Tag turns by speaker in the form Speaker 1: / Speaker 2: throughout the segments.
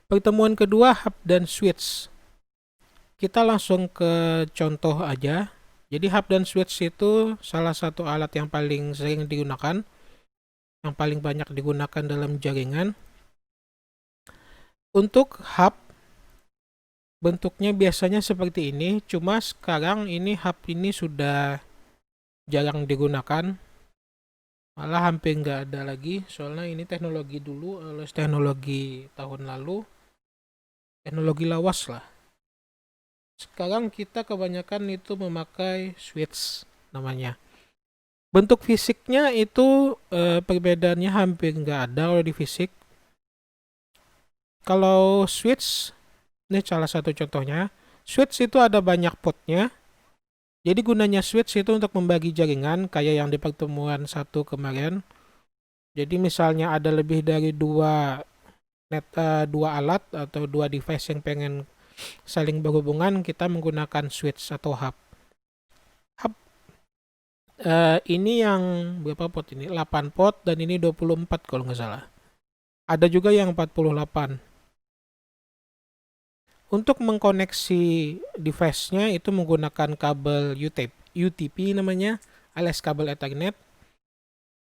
Speaker 1: Pertemuan kedua, hub dan switch. Kita langsung ke contoh aja. Jadi hub dan switch itu salah satu alat yang paling sering digunakan, yang paling banyak digunakan dalam jaringan. Untuk hub, bentuknya biasanya seperti ini, cuma sekarang ini hub ini sudah jarang digunakan, malah hampir nggak ada lagi, soalnya ini teknologi dulu, alias teknologi tahun lalu, teknologi lawas lah. Sekarang kita kebanyakan itu memakai switch namanya. Bentuk fisiknya itu perbedaannya hampir nggak ada kalau di fisik. Kalau switch, ini salah satu contohnya. Switch itu ada banyak potnya. Jadi gunanya switch itu untuk membagi jaringan kayak yang di pertemuan satu kemarin. Jadi misalnya ada lebih dari dua alat atau dua device yang pengen saling berhubungan, kita menggunakan switch atau hub. Hub ini yang berapa pot ini? 8 pot dan ini 24 kalau nggak salah. Ada juga yang 48. Untuk mengkoneksi device-nya itu menggunakan kabel UTP namanya, alias kabel Ethernet.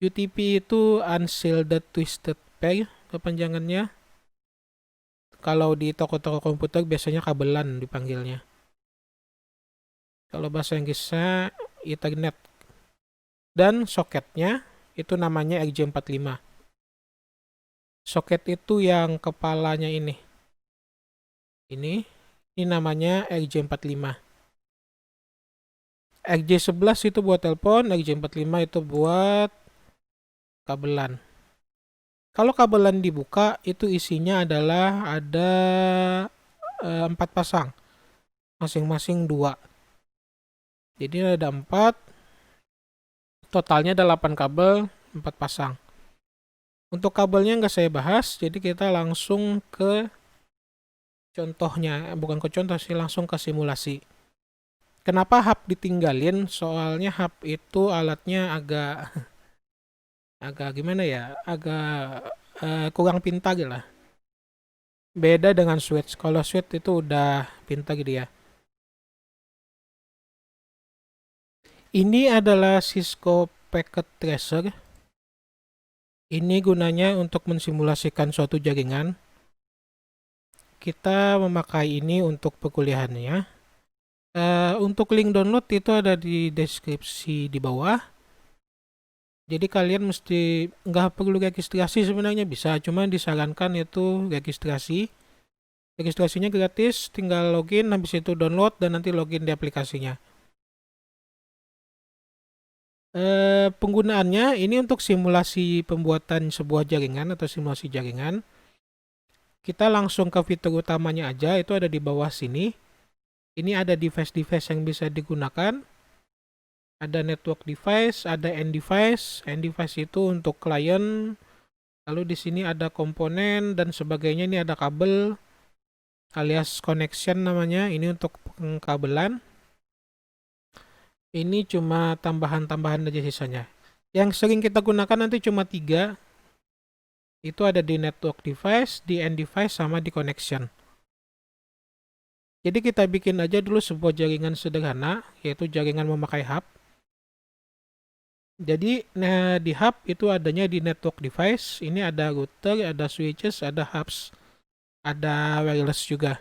Speaker 1: UTP itu Unshielded Twisted Pair kepanjangannya. Kalau di toko-toko komputer biasanya kabelan dipanggilnya. Kalau bahasa Inggrisnya Ethernet. Dan soketnya itu namanya RJ45. Soket itu yang kepalanya ini. Ini namanya RJ45. RJ11 itu buat telepon, RJ45 itu buat kabelan. Kalau kabelan dibuka, itu isinya adalah ada 4 pasang, masing-masing 2. Jadi ada 4, totalnya ada 8 kabel, 4 pasang. Untuk kabelnya nggak saya bahas, jadi kita langsung ke contohnya, bukan ke contoh sih, langsung ke simulasi. Kenapa hub ditinggalin? Soalnya hub itu alatnya agak gimana ya, agak kurang pintar lah. Beda dengan switch. Kalau switch itu udah pintar gitu ya. Ini adalah Cisco Packet Tracer. Ini gunanya untuk mensimulasikan suatu jaringan. Kita memakai ini untuk perkuliahannya. Untuk link download itu ada di deskripsi di bawah. Jadi kalian mesti nggak perlu registrasi sebenarnya bisa, cuma disarankan itu registrasi. Registrasinya gratis, tinggal login, habis itu download dan nanti login di aplikasinya. Penggunaannya ini untuk simulasi pembuatan sebuah jaringan atau simulasi jaringan. Kita langsung ke fitur utamanya aja, itu ada di bawah sini. Ini ada device-device yang bisa digunakan. Ada network device, ada end device. End device itu untuk klien. Lalu di sini ada komponen dan sebagainya. Ini ada kabel alias connection namanya. Ini untuk pengkabelan. Ini cuma tambahan-tambahan aja sisanya. Yang sering kita gunakan nanti cuma 3. Itu ada di network device, di end device, sama di connection. Jadi kita bikin aja dulu sebuah jaringan sederhana, yaitu jaringan memakai hub. Jadi di hub itu adanya di network device. Ini ada router, ada switches, ada hubs, ada wireless juga.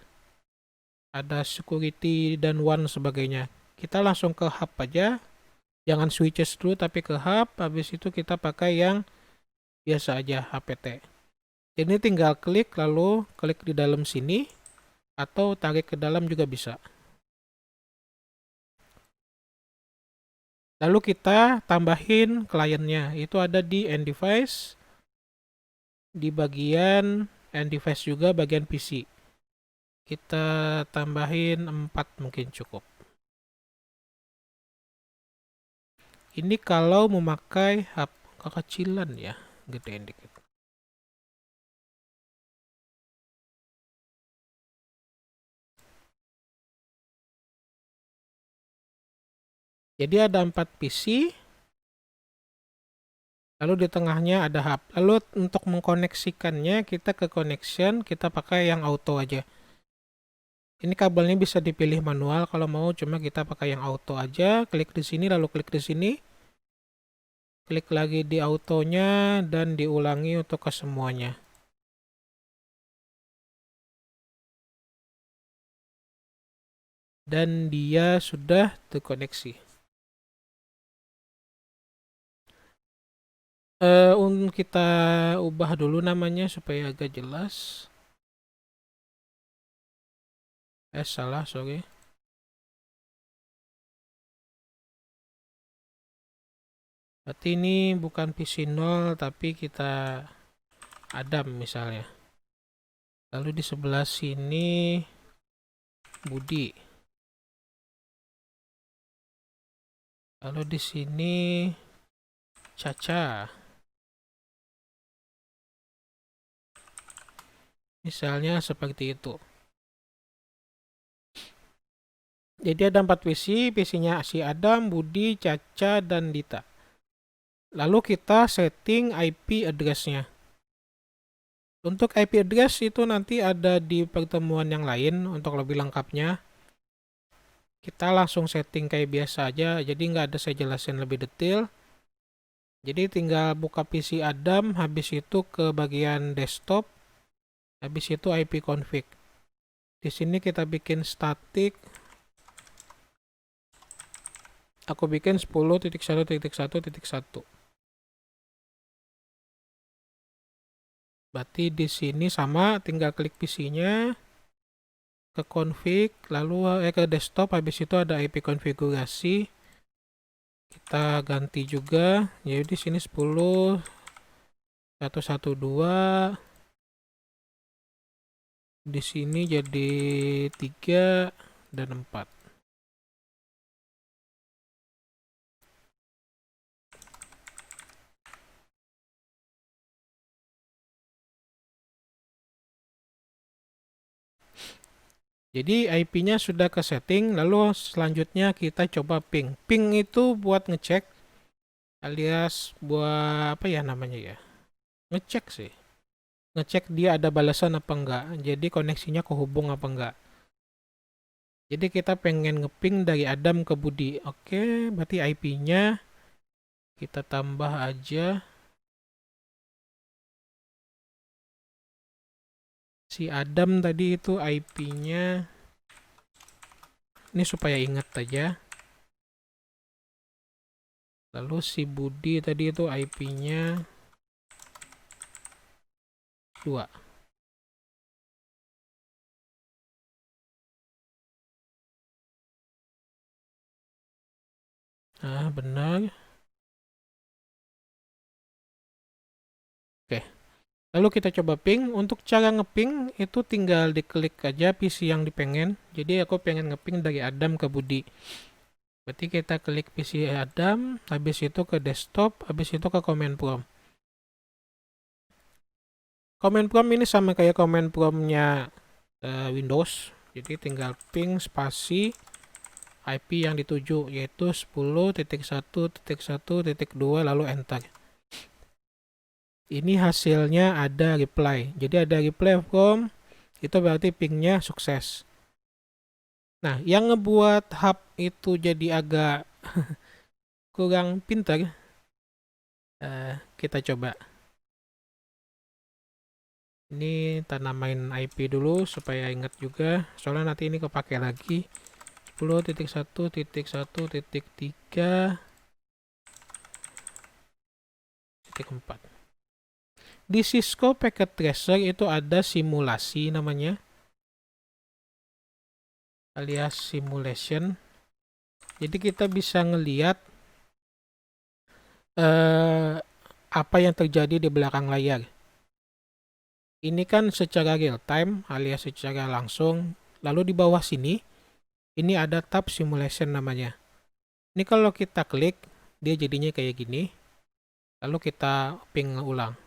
Speaker 1: Ada security dan WAN sebagainya. Kita langsung ke hub aja. Jangan switches dulu tapi ke hub. Habis itu kita pakai yang biasa aja, HPT. Jadi tinggal klik lalu klik di dalam sini atau tarik ke dalam juga bisa. Lalu kita tambahin kliennya. Itu ada di end device, di bagian end device juga bagian PC. Kita tambahin 4 mungkin cukup. Ini kalau memakai hub kekecilan ya, gedein dikit. Jadi ada 4 PC, Lalu di tengahnya ada hub. Lalu untuk mengkoneksikannya kita ke connection, kita pakai yang auto aja. Ini kabelnya bisa dipilih manual kalau mau, cuma kita pakai yang auto aja. Klik di sini, lalu klik di sini. Klik lagi di autonya dan diulangi untuk ke semuanya. Dan dia sudah terkoneksi. Kita ubah dulu namanya supaya agak jelas. Salah, sorry. Berarti ini bukan PC 0, tapi kita Adam misalnya. Lalu di sebelah sini Budi. Lalu di sini Caca. Misalnya seperti itu. Jadi ada 4 PC, PC-nya si Adam, Budi, Caca, dan Dita. Lalu kita setting IP address-nya. Untuk IP address itu nanti ada di pertemuan yang lain untuk lebih lengkapnya. Kita langsung setting kayak biasa aja, jadi nggak ada saya jelasin lebih detail. Jadi tinggal buka PC Adam, habis itu ke bagian desktop, habis itu IP config. Di sini kita bikin static. Aku bikin 10.1.1.1. Berarti di sini sama, tinggal klik PC-nya, ke config, lalu ke desktop, habis itu ada IP konfigurasi. Kita ganti juga, jadi di sini 10.1.1.2. Di sini jadi 3 dan 4. Jadi IP-nya sudah ke setting, lalu selanjutnya kita coba ping. Ping itu buat ngecek, alias buat apa ya namanya ya? Ngecek sih. Ngecek dia ada balasan apa enggak. Jadi koneksinya kehubung apa enggak. Jadi kita pengen ngeping dari Adam ke Budi. Oke, berarti IP-nya kita tambah aja. Si Adam tadi itu IP-nya. Ini supaya ingat aja. Lalu si Budi tadi itu IP-nya 2. Nah, benar. Oke. Lalu kita coba ping. Untuk cara ngeping itu tinggal diklik aja PC yang dipengen. Jadi aku pengen ngeping dari Adam ke Budi. Berarti kita klik PC Adam, habis itu ke desktop, habis itu ke command prompt. Command prompt ini sama kayak command prompt-nya Windows. Jadi tinggal ping spasi IP yang dituju, yaitu 10.1.1.2 lalu enter. Ini hasilnya ada reply. Jadi ada reply from, itu berarti pingnya sukses. Nah, yang ngebuat hub itu jadi agak kurang pintar, kita coba. Ini tanamain IP dulu supaya ingat juga. Soalnya nanti ini kepake lagi. 10.1.3.4. Di Cisco Packet Tracer itu ada simulasi namanya, alias simulation. Jadi kita bisa ngeliat apa yang terjadi di belakang layar. Ini kan secara real time alias secara langsung. Lalu di bawah sini ini ada tab simulation namanya. Ini kalau kita klik dia jadinya kayak gini. Lalu kita ping ulang.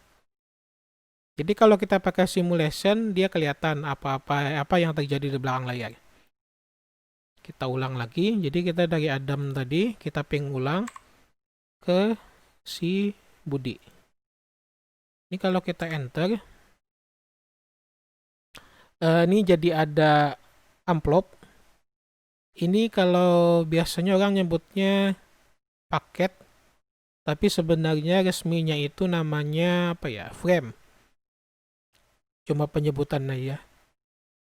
Speaker 1: Jadi kalau kita pakai simulation dia kelihatan apa yang terjadi di belakang layar. Kita ulang lagi. Jadi kita dari Adam tadi kita ping ulang ke si Budi. Ini kalau kita enter, ini jadi ada amplop. Ini kalau biasanya orang nyebutnya paket, tapi sebenarnya resminya itu namanya apa ya? Frame. Cuma penyebutannya ya.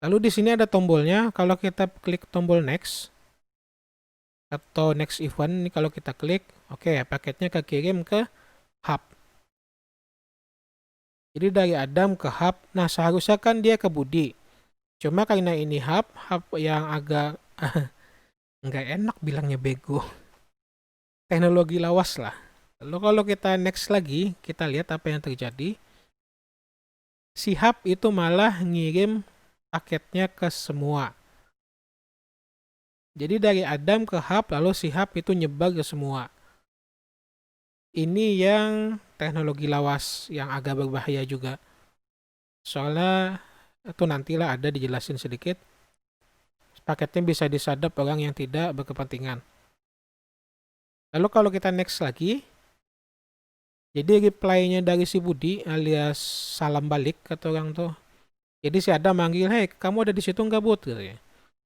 Speaker 1: Lalu di sini ada tombolnya. Kalau kita klik tombol next atau next event, ini kalau kita klik, oke, paketnya kekirim ke hub. Jadi dari Adam ke hub. Nah, seharusnya kan dia ke Budi. Cuma karena ini hub yang agak nggak enak bilangnya bego. Teknologi lawas lah. Lalu kalau kita next lagi, kita lihat apa yang terjadi. Si hub itu malah ngirim paketnya ke semua. Jadi dari Adam ke hub, lalu si hub itu nyebar ke semua. Ini yang teknologi lawas yang agak berbahaya juga. Soalnya itu nantilah ada dijelasin sedikit. Paketnya bisa disadap orang yang tidak berkepentingan. Lalu kalau kita next lagi, jadi reply-nya dari si Budi alias salam balik kata orang tuh. Jadi si Adam manggil, "Hei, kamu ada di situ nggak, Bud?" Katanya.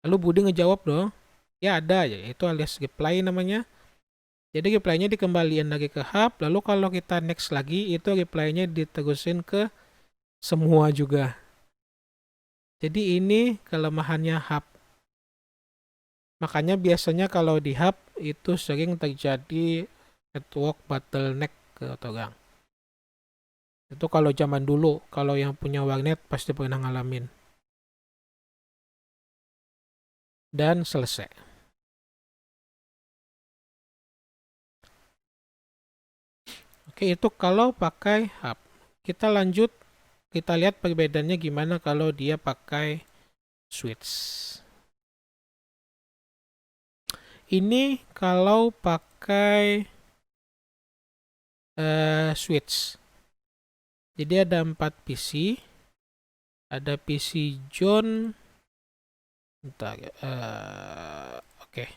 Speaker 1: Lalu Budi ngejawab dong, "Ya ada ya." Itu alias reply namanya. Jadi reply-nya dikembalikan lagi ke hub, lalu kalau kita next lagi, itu reply-nya diterusin ke semua juga. Jadi ini kelemahannya hub. Makanya biasanya kalau di hub itu sering terjadi network bottleneck ke orang. Itu kalau zaman dulu, kalau yang punya warnet pasti pernah ngalamin. Dan selesai. Oke, itu kalau pakai hub. Kita lanjut, kita lihat perbedaannya gimana kalau dia pakai switch. Ini kalau pakai switch. Jadi ada 4 PC. Ada PC John. Bentar, oke.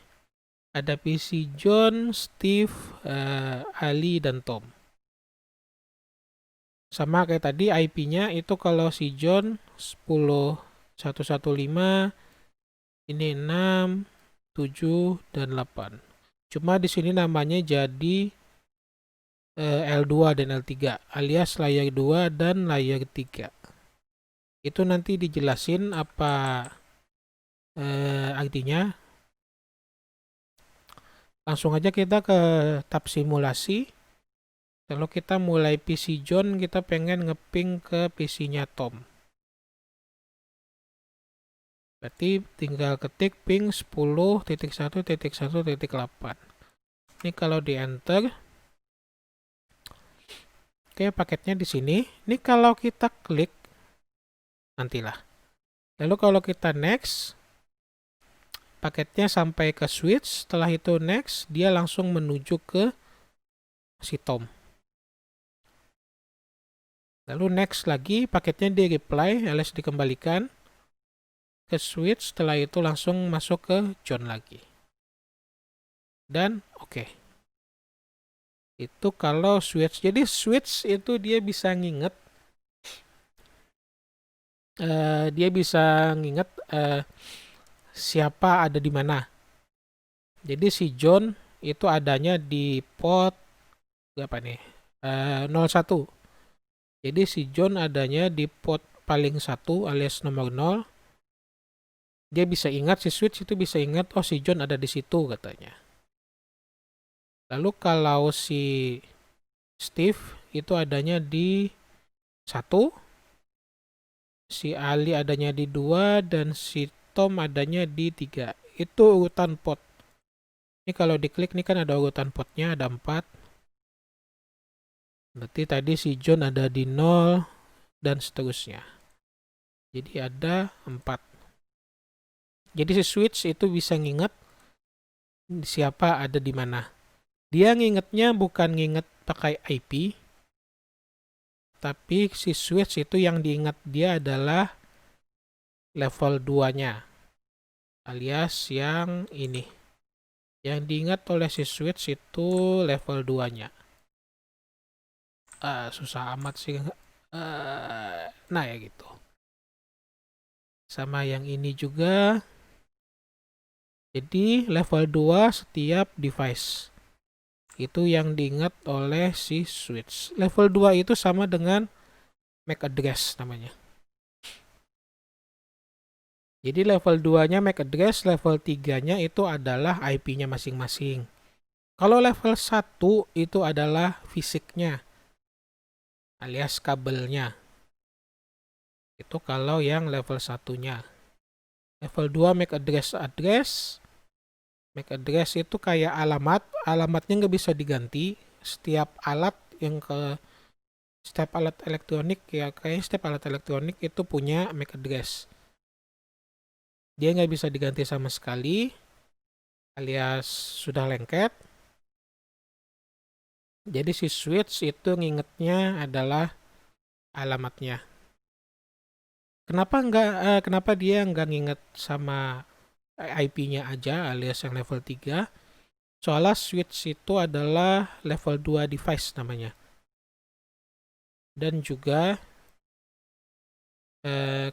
Speaker 1: Ada PC John, Steve, Ali, dan Tom. Sama kayak tadi IP-nya itu kalau si John 10.115, ini 6, 7, dan 8. Cuma di sini namanya jadi L2 dan L3 alias layer 2 dan layer 3. Itu nanti dijelasin apa artinya. Langsung aja kita ke tab simulasi. Kalau kita mulai PC John, kita pengen ngeping ke PC-nya Tom. Berarti tinggal ketik ping 10.1.1.8. Ini kalau di enter, oke, paketnya di sini. Ini kalau kita klik, nantilah. Lalu kalau kita next, paketnya sampai ke switch. Setelah itu next, dia langsung menuju ke si Tom. Lalu next lagi, paketnya di reply alias dikembalikan ke switch. Setelah itu langsung masuk ke John lagi. Dan oke. Itu kalau switch. Jadi switch itu dia bisa nginget. Siapa ada di mana. Jadi si John itu adanya di port berapa nih? 01. Jadi si John adanya di port paling 1 alias nomor 0. Dia bisa ingat, si switch itu bisa ingat, oh si John ada di situ katanya. Lalu kalau si Steve itu adanya di 1, si Ali adanya di 2, dan si Tom adanya di 3. Itu urutan port. Ini kalau diklik nih kan ada urutan portnya, ada 4. Berarti tadi si John ada di 0 dan seterusnya. Jadi ada 4. Jadi si switch itu bisa nginget siapa ada di mana. Dia ngingetnya bukan nginget pakai IP, tapi si switch itu yang diingat dia adalah level 2-nya. Alias yang ini. Yang diingat oleh si switch itu level 2-nya. susah amat sih. Nah ya gitu. Sama yang ini juga. Jadi level 2 setiap device. Itu yang diingat oleh si switch. Level 2 itu sama dengan MAC address namanya. Jadi level 2-nya MAC address, level 3-nya itu adalah IP-nya masing-masing. Kalau level 1 itu adalah fisiknya, alias kabelnya. Itu kalau yang level 1-nya. Level 2 MAC address. MAC address itu kayak alamat, alamatnya nggak bisa diganti. Setiap alat elektronik ya, kayaknya setiap alat elektronik itu punya MAC address. Dia nggak bisa diganti sama sekali, alias sudah lengket. Jadi si switch itu ngingetnya adalah alamatnya. Kenapa dia nggak nginget sama IP-nya aja alias yang level 3? Soalnya switch itu adalah level 2 device namanya. Dan juga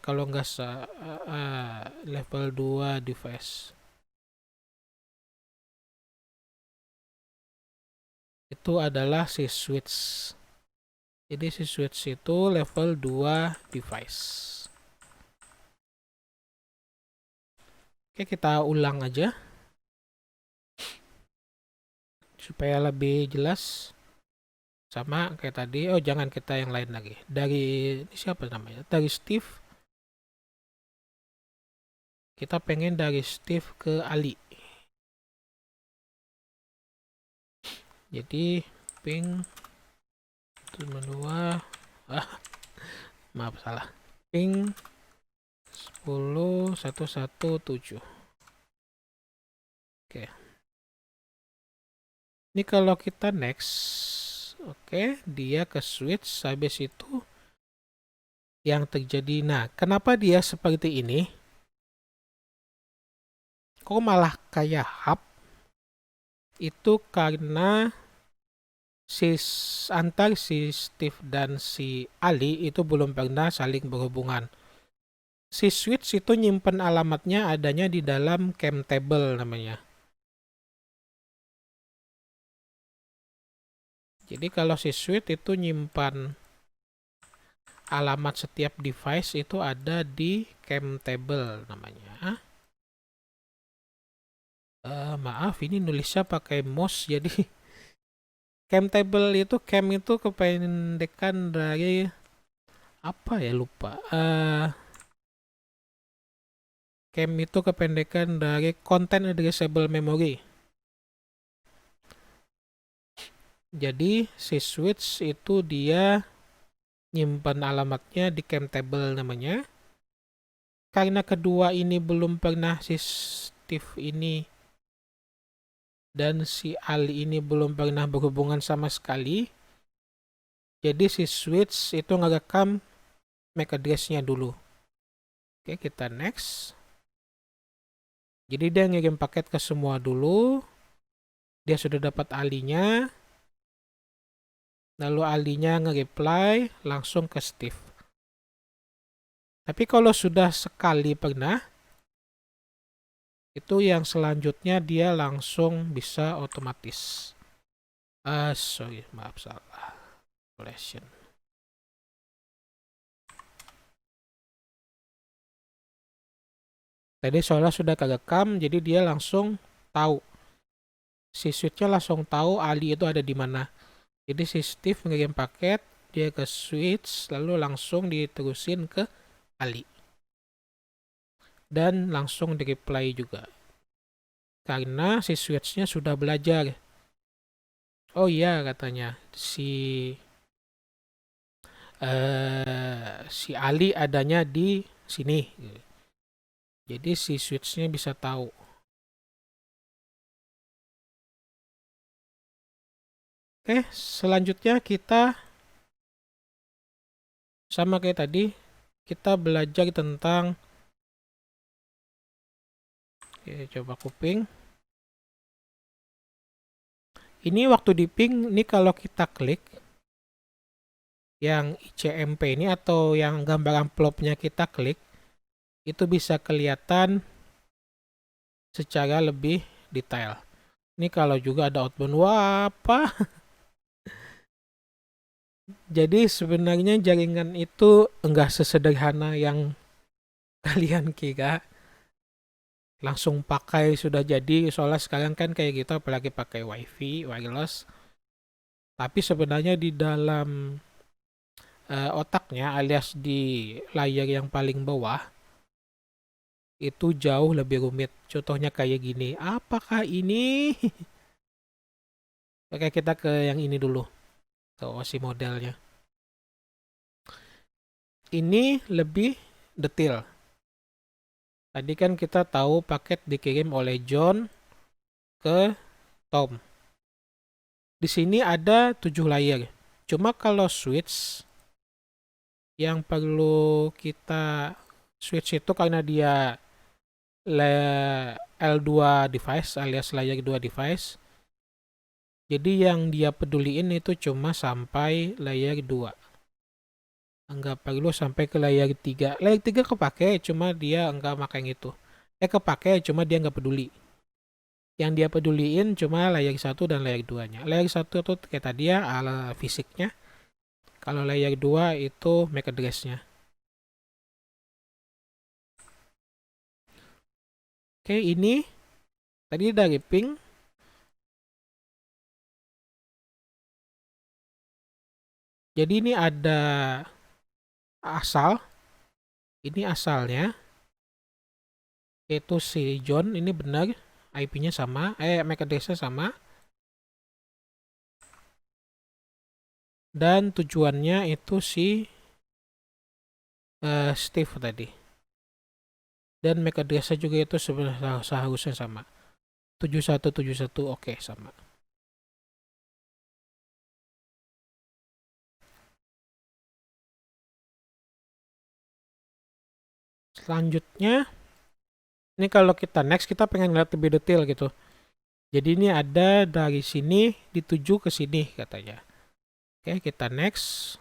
Speaker 1: kalau nggak level 2 device itu adalah si switch. Jadi si switch itu level 2 device. Oke, kita ulang aja supaya lebih jelas. Sama kayak tadi. Oh, jangan, kita yang lain lagi. Dari ini siapa namanya? Dari Steve. Kita pengen dari Steve ke Ali. Jadi ping 2. Maaf salah. Ping 10.117. Oke. Ini kalau kita next, oke, dia ke switch, habis itu yang terjadi. Nah, kenapa dia seperti ini? Kok malah kayak hub? Itu karena antar si Steve dan si Ali itu belum pernah saling berhubungan. Si switch itu nyimpen alamatnya adanya di dalam cam table namanya. Jadi kalau si switch itu nyimpan alamat setiap device itu ada di cam table namanya. Maaf, ini nulisnya pakai mouse, jadi cam table itu, cam itu kependekan dari apa ya, lupa. Cam itu kependekan dari Content Addressable Memory. Jadi si switch itu dia nyimpan alamatnya di cam table namanya. Karena kedua ini belum pernah, si Steve ini dan si Ali ini belum pernah berhubungan sama sekali. Jadi si switch itu ngerekam MAC address-nya dulu. Oke, kita next. Jadi dia ngirim paket ke semua dulu. Dia sudah dapat alinya. Lalu alinya nge-reply langsung ke Steve. Tapi kalau sudah sekali pernah, itu yang selanjutnya dia langsung bisa otomatis. Sorry, maaf salah. Collection. Tadi soalnya sudah kerekam, jadi dia langsung tahu. Si switch-nya langsung tahu Ali itu ada di mana. Jadi si Steve ngirim paket, dia ke switch, lalu langsung diterusin ke Ali. Dan langsung di-reply juga. Karena si switch-nya sudah belajar. Oh iya, katanya si Ali adanya di sini. Jadi si switch-nya bisa tahu. Oke, selanjutnya kita sama kayak tadi, kita belajar tentang, oke, coba kuping. Ini waktu di ping, ini kalau kita klik, yang ICMP ini atau yang gambar amplopnya kita klik, itu bisa kelihatan secara lebih detail. Ini kalau juga ada outbound, wah apa? Jadi sebenarnya jaringan itu enggak sesederhana yang kalian kira. Langsung pakai sudah jadi, soalnya sekarang kan kayak gitu apalagi pakai wifi, wireless. Tapi sebenarnya di dalam otaknya alias di layar yang paling bawah itu jauh lebih rumit. Contohnya kayak gini. Apakah ini? Oke, kita ke yang ini dulu. Ke OSI modelnya. Ini lebih detail. Tadi kan kita tahu paket dikirim oleh John ke Tom. Di sini ada 7 layer. Cuma kalau switch yang perlu kita switch itu karena dia L2 device alias layer 2 device. Jadi yang dia peduliin itu cuma sampai layer 2. Enggak perlu sampai ke layer 3. Layer 3 kepake, cuma dia enggak makai yang itu. Kepake, cuma dia enggak peduli. Yang dia peduliin cuma layer 1 dan layer 2-nya. Layer 1 itu kayak tadi ya, ala fisiknya. Kalau layer 2 itu MAC address-nya. Oke, ini tadi dari ping. Jadi ini ada asal. Ini asalnya. Yaitu si John, ini benar. IP-nya sama, MAC address-nya sama. Dan tujuannya itu si Steve tadi. Dan MAC address-nya juga itu seharusnya sama. 7171, oke, sama. Selanjutnya, ini kalau kita next, kita pengen lihat lebih detail gitu. Jadi ini ada dari sini dituju ke sini katanya. Oke, kita next.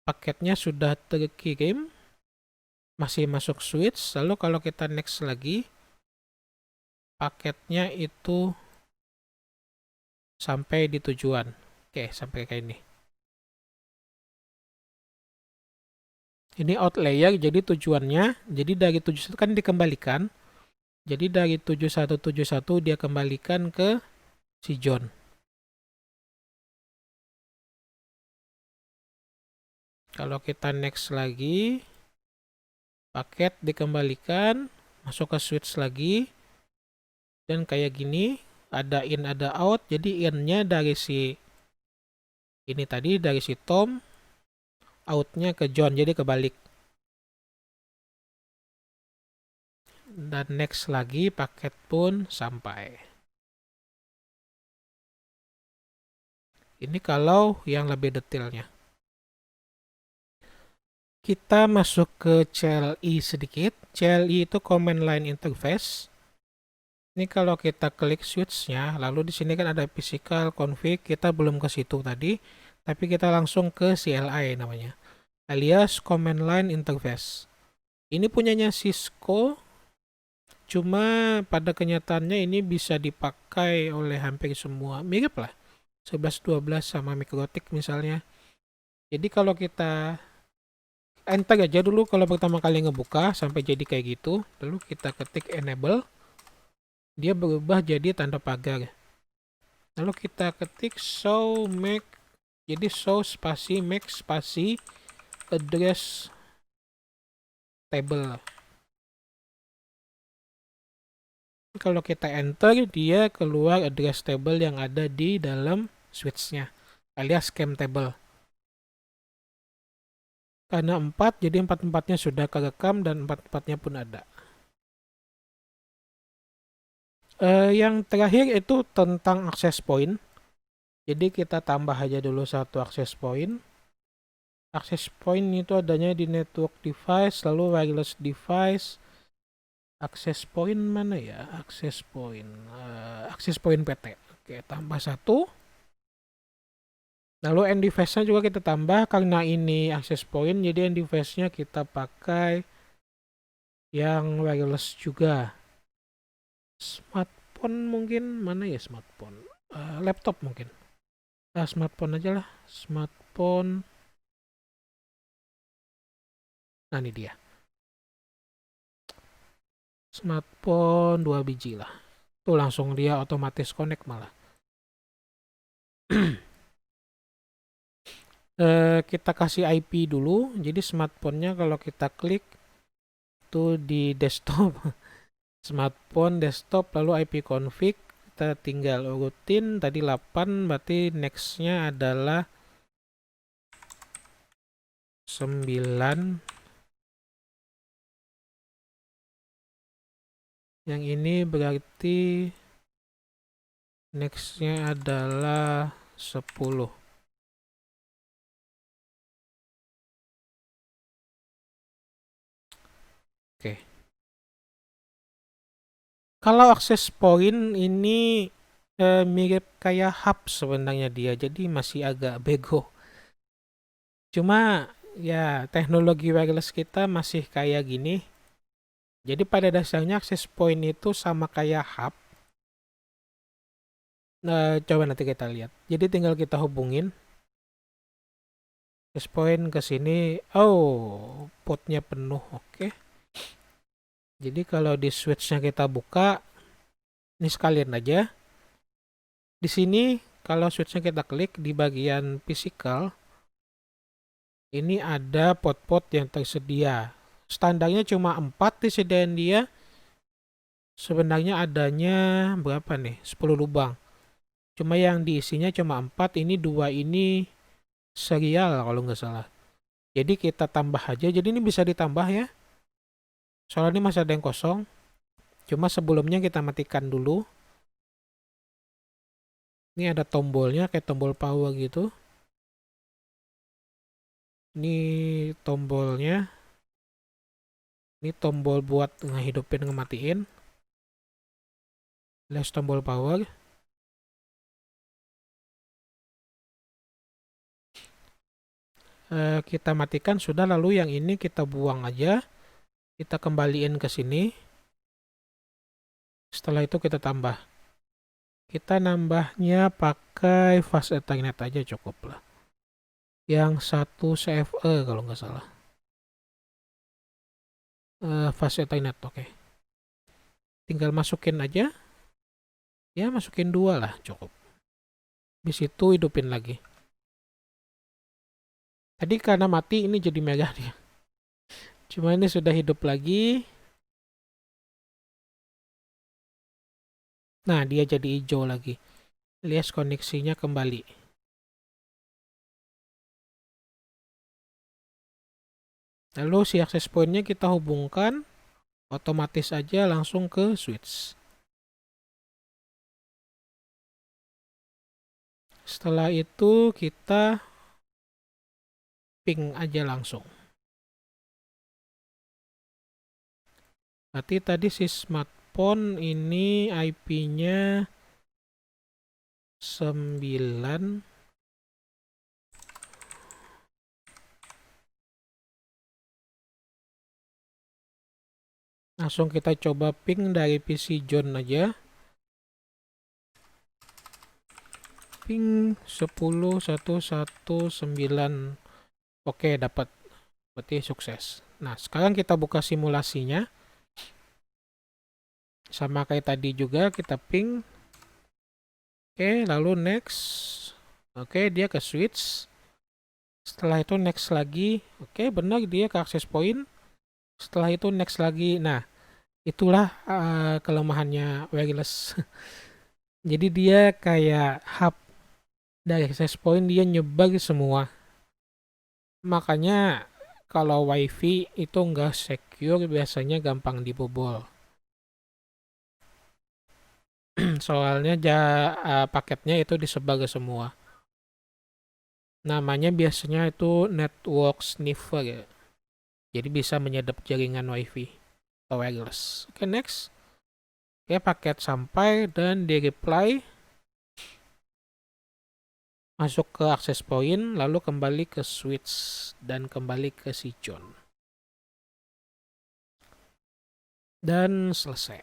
Speaker 1: Paketnya sudah terkirim. Masih masuk switch. Lalu kalau kita next lagi, paketnya itu sampai di tujuan. Oke, sampai kayak ini. Ini out layer, jadi tujuannya, jadi dari 71 kan dikembalikan. Jadi dari 7171 dia kembalikan ke si John. Kalau kita next lagi, paket dikembalikan, masuk ke switch lagi. Dan kayak gini, ada in ada out. Jadi in-nya dari si ini tadi, dari si Tom, out-nya ke John, jadi kebalik. Dan next lagi, paket pun sampai. Ini kalau yang lebih detailnya. Kita masuk ke CLI sedikit. CLI itu Command Line Interface. Ini kalau kita klik switch-nya, lalu di sini kan ada physical config, kita belum ke situ tadi, tapi kita langsung ke CLI namanya, alias Command Line Interface. Ini punyanya Cisco, cuma pada kenyataannya ini bisa dipakai oleh hampir semua, mirip lah, 1112 sama Mikrotik misalnya. Jadi kalau kita enter aja dulu kalau pertama kali ngebuka sampai jadi kayak gitu, lalu kita ketik enable, dia berubah jadi tanda pagar. Lalu kita ketik show MAC, jadi show spasi MAC spasi address table. Kalau kita enter, dia keluar address table yang ada di dalam switch-nya, alias cam table. Karena 4, jadi 4-4-nya sudah kerekam dan 4-4-nya pun ada. Yang terakhir itu tentang access point. Jadi kita tambah aja dulu satu access point. Access point itu adanya di network device, lalu wireless device. Access point mana ya? Access point PT. Oke, tambah satu. Lalu end device-nya juga kita tambah, karena ini access point, jadi end device-nya kita pakai yang wireless juga. Smartphone mungkin, mana ya smartphone? Laptop mungkin. Smartphone aja lah. Smartphone. Nah, ini dia. Smartphone 2 biji lah. Tuh langsung dia otomatis connect malah. Kita kasih IP dulu. Jadi smartphone-nya kalau kita klik tuh di desktop. Smartphone, desktop, lalu IP config. Kita tinggal urutin. Tadi 8, berarti next-nya adalah 9. Yang ini berarti next-nya adalah 10. Oke. Kalau access point ini mirip kayak hub sebenarnya dia, jadi masih agak bego. Cuma ya teknologi wireless kita masih kayak gini. Jadi pada dasarnya access point itu sama kayak hub. Coba nanti kita lihat. Jadi tinggal kita hubungin access point ke sini. Oh, portnya penuh. Oke. Jadi kalau di switch-nya kita buka, ini sekalian aja. Di sini kalau switch-nya kita klik di bagian physical, ini ada pot-pot yang tersedia. Standarnya cuma 4 disediain dia. Sebenarnya adanya berapa nih? 10 lubang. Cuma yang diisinya cuma 4. Ini 2 ini serial kalau nggak salah. Jadi kita tambah aja. Jadi ini bisa ditambah ya. Soalnya ini masih ada yang kosong. Cuma sebelumnya kita matikan dulu. Ini ada tombolnya kayak tombol power gitu. Ini tombolnya. Ini tombol buat ngehidupin ngematiin. Less tombol power. Kita matikan sudah, lalu yang ini kita buang aja. Kita kembaliin ke sini. Setelah itu kita tambah. Kita nambahnya pakai fast ethernet aja cukup lah. Yang 1 CFE kalau nggak salah. Fast ethernet, oke. Tinggal masukin aja. Ya masukin 2 lah cukup. Habis itu hidupin lagi. Tadi karena mati ini jadi merah dia. Cuma ini sudah hidup lagi. Nah, dia jadi hijau lagi. Lihat koneksinya kembali. Lalu si access point-nya kita hubungkan. Otomatis aja langsung ke switch. Setelah itu kita ping aja langsung. Berarti tadi si smartphone ini IP-nya 9. Langsung kita coba ping dari PC John aja. Ping 10.119. Oke, dapat. Berarti sukses. Nah, sekarang kita buka simulasinya. Sama kayak tadi juga kita ping. Oke, lalu next. Oke, dia ke switch. Setelah itu next lagi. Oke, benar dia ke access point. Setelah itu next lagi. Nah, itulah kelemahannya wireless. Jadi dia kayak hub dari access point, dia nyebar semua. Makanya kalau wifi itu nggak secure, biasanya gampang dibobol. Soalnya paketnya itu disebar ke semua. Namanya biasanya itu network sniffer ya. Jadi bisa menyedap jaringan wifi atau wireless. Oke, next. Oke, paket sampai dan di reply. Masuk ke access point, lalu kembali ke switch dan kembali ke si John. Dan selesai.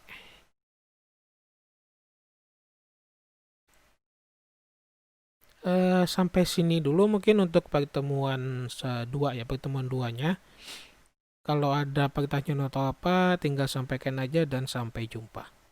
Speaker 1: Sampai sini dulu mungkin untuk pertemuan pertemuan duanya. Kalau ada pertanyaan atau apa, tinggal sampaikan aja dan sampai jumpa.